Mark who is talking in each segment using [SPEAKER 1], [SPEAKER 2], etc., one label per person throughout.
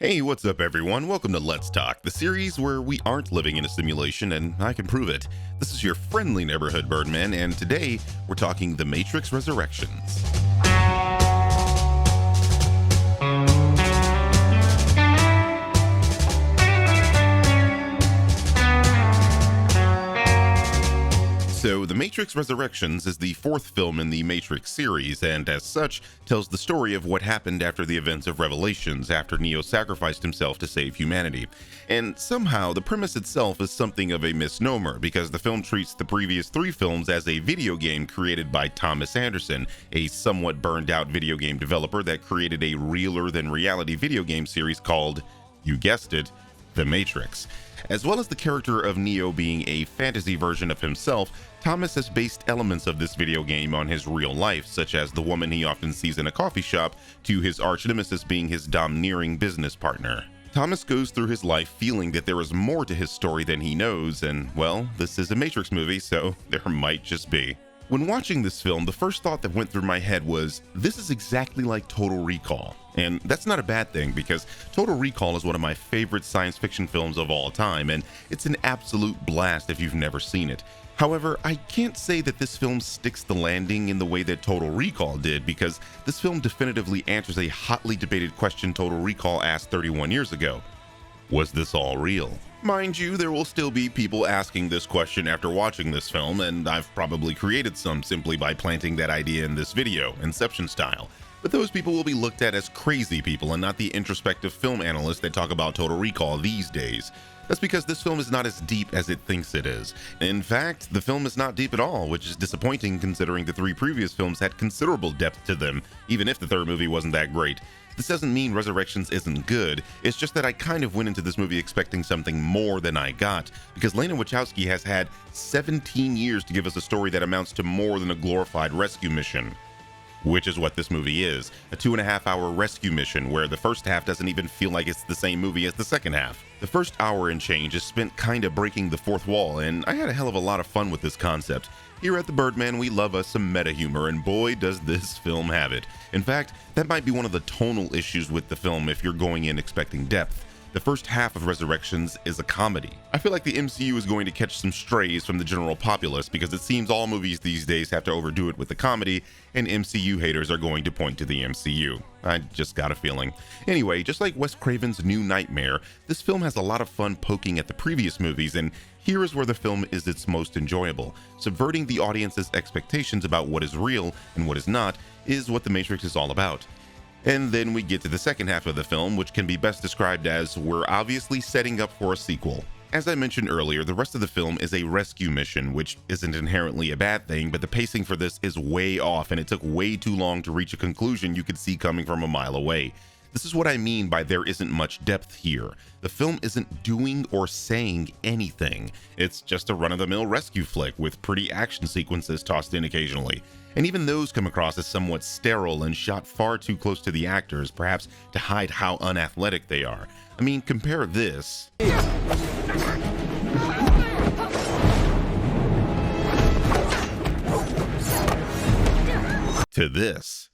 [SPEAKER 1] Hey, what's up everyone? Welcome to Let's Talk, the series where we aren't living in a simulation and I can prove it. This is your friendly neighborhood Birdman, and today we're talking The Matrix Resurrections. So, The Matrix Resurrections is the fourth film in the Matrix series, and as such, tells the story of what happened after the events of Revelations, after Neo sacrificed himself to save humanity. And somehow, the premise itself is something of a misnomer, because the film treats the previous three films as a video game created by Thomas Anderson, a somewhat burned out video game developer that created a realer-than-reality video game series called, you guessed it, The Matrix. As well as the character of Neo being a fantasy version of himself, Thomas has based elements of this video game on his real life, such as the woman he often sees in a coffee shop, to his arch-nemesis being his domineering business partner. Thomas goes through his life feeling that there is more to his story than he knows, and, well, this is a Matrix movie, so there might just be. When watching this film, the first thought that went through my head was, this is exactly like Total Recall. And that's not a bad thing, because Total Recall is one of my favorite science fiction films of all time, and it's an absolute blast if you've never seen it. However, I can't say that this film sticks the landing in the way that Total Recall did, because this film definitively answers a hotly debated question Total Recall asked 31 years ago. Was this all real? Mind you, there will still be people asking this question after watching this film, and I've probably created some simply by planting that idea in this video, Inception style. But those people will be looked at as crazy people and not the introspective film analysts that talk about Total Recall these days. That's because this film is not as deep as it thinks it is. In fact, the film is not deep at all, which is disappointing considering the three previous films had considerable depth to them, even if the third movie wasn't that great. This doesn't mean Resurrections isn't good, it's just that I kind of went into this movie expecting something more than I got, because Lana Wachowski has had 17 years to give us a story that amounts to more than a glorified rescue mission. Which is what this movie is, a 2.5-hour rescue mission where the first half doesn't even feel like it's the same movie as the second half. The first hour and change is spent kinda breaking the fourth wall, and I had a hell of a lot of fun with this concept. Here at the Birdman, we love us some meta humor, and boy does this film have it. In fact, that might be one of the tonal issues with the film if you're going in expecting depth. The first half of Resurrections is a comedy. I feel like the MCU is going to catch some strays from the general populace because it seems all movies these days have to overdo it with the comedy, and MCU haters are going to point to the MCU. I just got a feeling. Anyway, just like Wes Craven's New Nightmare, this film has a lot of fun poking at the previous movies, and here is where the film is its most enjoyable. Subverting the audience's expectations about what is real and what is not is what The Matrix is all about. And then we get to the second half of the film, which can be best described as we're obviously setting up for a sequel. As I mentioned earlier, the rest of the film is a rescue mission, which isn't inherently a bad thing, but the pacing for this is way off and it took way too long to reach a conclusion you could see coming from a mile away. This is what I mean by there isn't much depth here. The film isn't doing or saying anything. It's just a run-of-the-mill rescue flick with pretty action sequences tossed in occasionally. And even those come across as somewhat sterile and shot far too close to the actors, perhaps to hide how unathletic they are. I mean, compare this to this.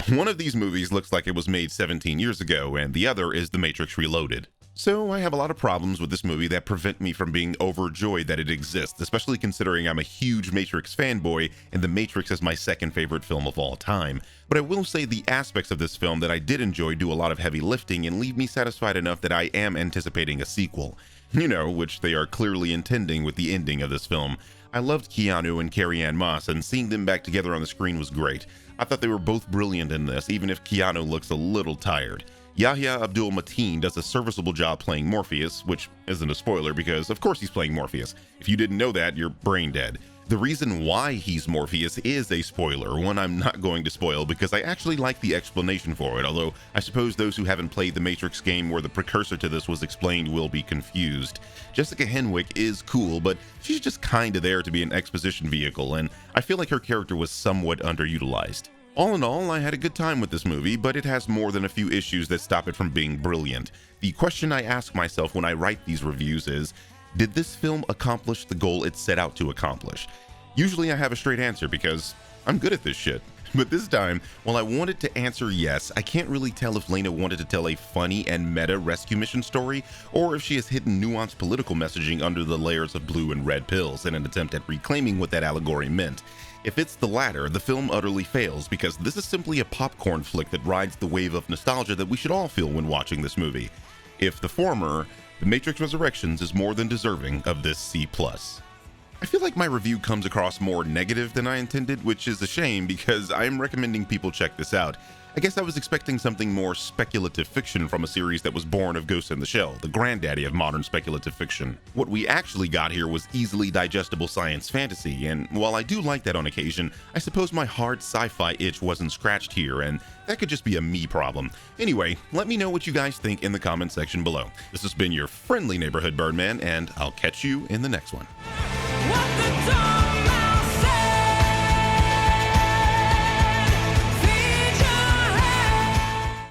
[SPEAKER 1] One of these movies looks like it was made 17 years ago, and the other is The Matrix Reloaded. So I have a lot of problems with this movie that prevent me from being overjoyed that it exists, especially considering I'm a huge Matrix fanboy and The Matrix is my second favorite film of all time. But I will say the aspects of this film that I did enjoy do a lot of heavy lifting and leave me satisfied enough that I am anticipating a sequel. You know, which they are clearly intending with the ending of this film. I loved Keanu and Carrie-Anne Moss, and seeing them back together on the screen was great. I thought they were both brilliant in this, even if Keanu looks a little tired. Yahya Abdul-Mateen does a serviceable job playing Morpheus, which isn't a spoiler because of course he's playing Morpheus. If you didn't know that, you're brain dead. The reason why he's Morpheus is a spoiler, one I'm not going to spoil because I actually like the explanation for it, although I suppose those who haven't played the Matrix game where the precursor to this was explained will be confused. Jessica Henwick is cool, but she's just kinda there to be an exposition vehicle, and I feel like her character was somewhat underutilized. All in all, I had a good time with this movie, but it has more than a few issues that stop it from being brilliant. The question I ask myself when I write these reviews is, did this film accomplish the goal it set out to accomplish? Usually I have a straight answer because I'm good at this shit. But this time, while I wanted to answer yes, I can't really tell if Lena wanted to tell a funny and meta rescue mission story, or if she has hidden nuanced political messaging under the layers of blue and red pills in an attempt at reclaiming what that allegory meant. If it's the latter, the film utterly fails because this is simply a popcorn flick that rides the wave of nostalgia that we should all feel when watching this movie. If the former, The Matrix Resurrections is more than deserving of this C+. I feel like my review comes across more negative than I intended, which is a shame because I am recommending people check this out. I guess I was expecting something more speculative fiction from a series that was born of Ghost in the Shell, the granddaddy of modern speculative fiction. What we actually got here was easily digestible science fantasy, and while I do like that on occasion, I suppose my hard sci-fi itch wasn't scratched here, and that could just be a me problem. Anyway, let me know what you guys think in the comment section below. This has been your friendly neighborhood Birdman, and I'll catch you in the next one.
[SPEAKER 2] What the dog?